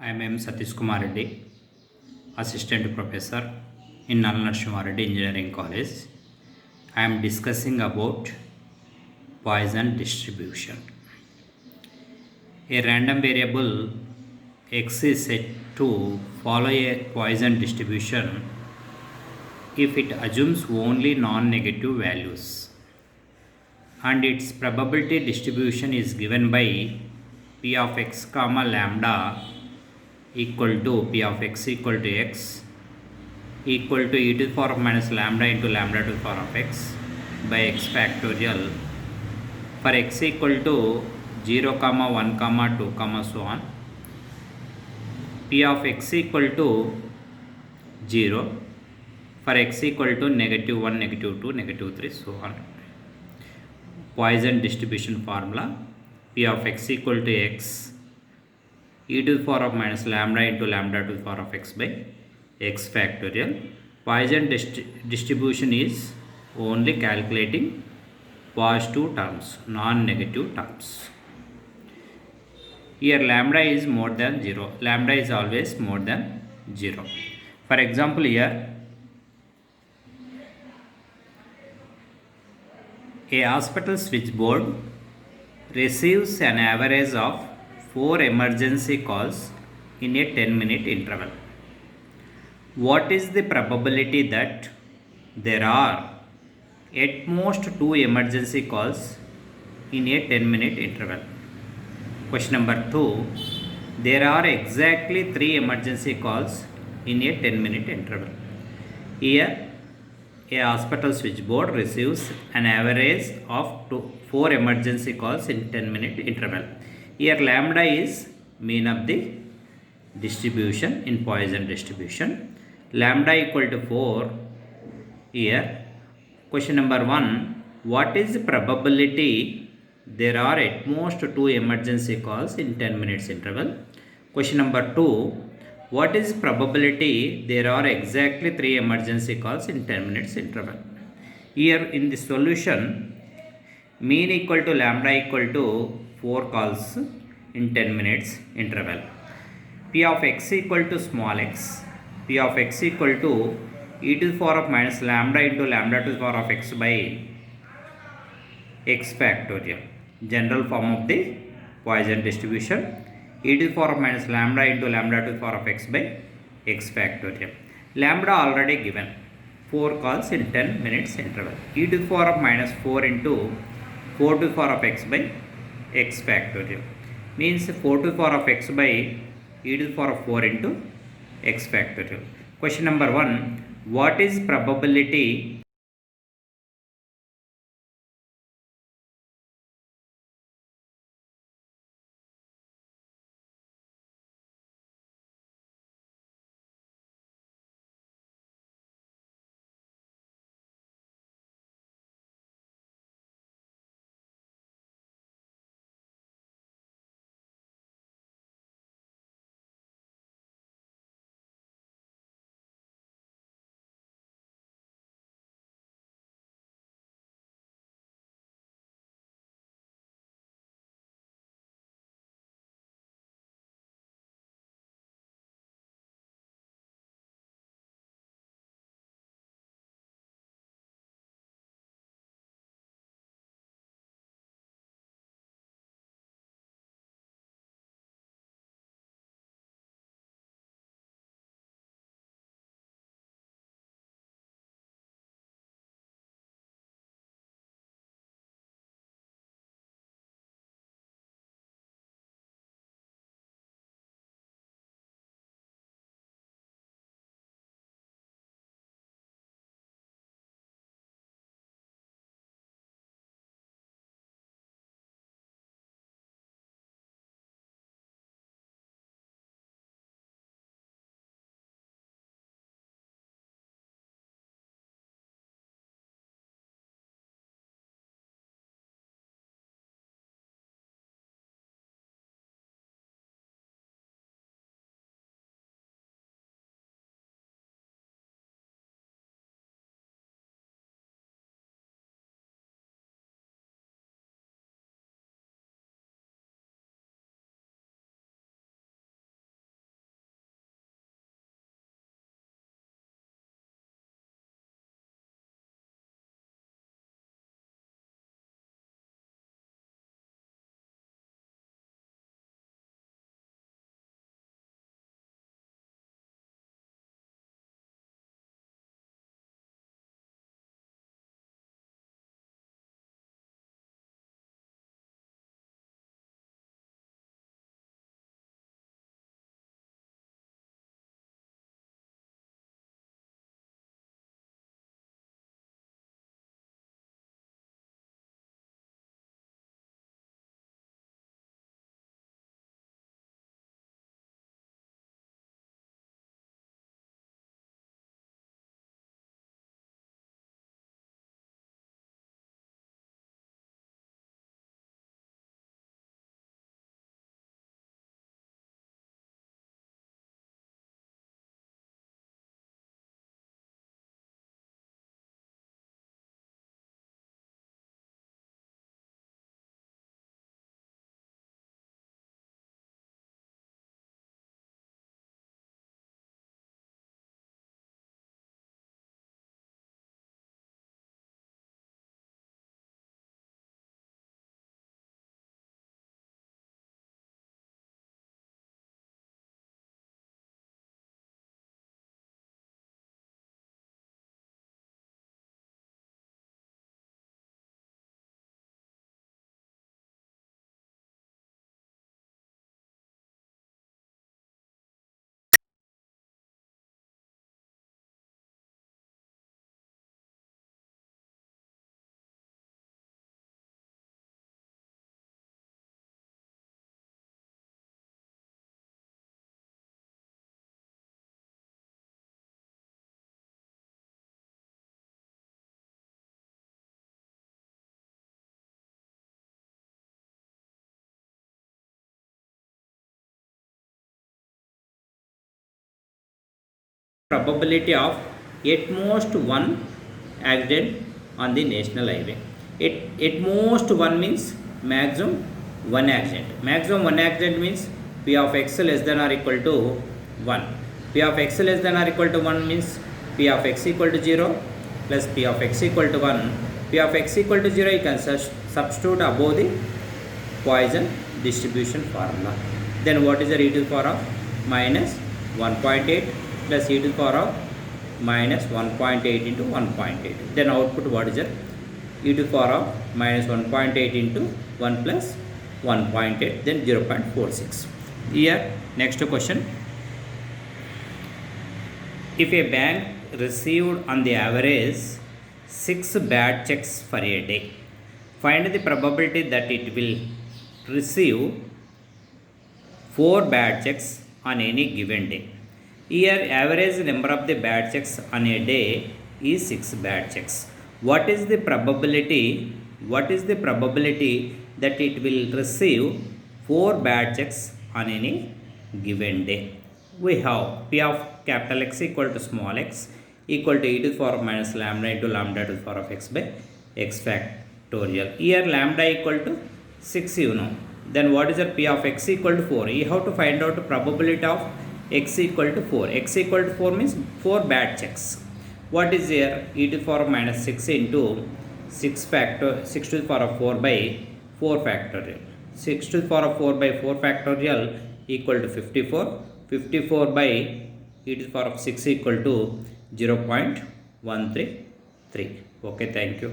I am M. Satish Kumar Reddy, Assistant Professor in Nal Narasimha Reddy Engineering College. I am discussing about Poisson distribution. A random variable x is set to follow a Poisson distribution if it assumes only non-negative values, and its probability distribution is given by p of x comma lambda equal to p of x equal to x equal to e to the power of minus lambda into lambda to the power of x by x factorial for x equal to 0 comma 1 comma 2 comma so on. P of x equal to 0 for x equal to negative 1, negative 2, negative 3, so on. Poisson distribution formula: P of x equal to x e to the power of minus lambda into lambda to the power of x by x factorial. Poisson distribution is only calculating positive terms, non-negative terms. Here lambda is more than 0. Lambda is always more than 0. For example, here a hospital switchboard receives an average of 4 emergency calls in a 10-minute interval. What is the probability that there are at most 2 emergency calls in a 10-minute interval? Question number 2. There are exactly 3 emergency calls in a 10-minute interval. Here a hospital switchboard receives an average of 4 emergency calls in 10-minute interval. Here lambda is mean of the distribution in Poisson distribution. Lambda equal to 4. Here question number 1. What is the probability there are at most 2 emergency calls in 10 minutes interval? Question number 2. What is probability there are exactly 3 emergency calls in 10 minutes interval? Here in the solution, mean equal to lambda equal to 4 calls in 10 minutes interval. P of x equal to small x. P of x equal to e to the power of minus lambda into lambda to the power of x by x factorial. General form of the Poisson distribution: e to the power of minus lambda into lambda to the power of x by x factorial. Lambda already given, 4 calls in 10 minutes interval. E to the power of minus 4 into 4 to the power of x by x factorial means 4 to the power of x by e to the power of 4 into x factorial. Question number 1. What is probability probability of at most one accident on the national highway. At most one means maximum one accident. Maximum one accident means P of x less than or equal to 1. P of x less than or equal to 1 means P of x equal to 0 plus P of x equal to 1. P of x equal to 0 you can substitute above the Poisson distribution formula. Then what is the e to the power of minus 1.8 plus e to the power of minus 1.8 into 1.8. Then output what is it? E to the power of minus 1.8 into 1 plus 1.8, then 0.46. Here next question. If a bank received on the average 6 bad checks for a day, find the probability that it will receive 4 bad checks on any given day. Here average number of the bad checks on a day is 6 bad checks. What is the probability that it will receive 4 bad checks on any given day? We have P of capital X equal to small x equal to e to the power of minus lambda into lambda to the power of x by x factorial. Here lambda equal to 6 you know. Then what is the P of x equal to 4? You have to find out the probability of x equal to 4. X equal to 4 means 4 bad checks. What is here? E to the power of minus 6 into 6 to the power of 4 by 4 factorial. 6 to the power of 4 by 4 factorial equal to 54. 54 by e to the power of 6 equal to 0.133. Okay, thank you.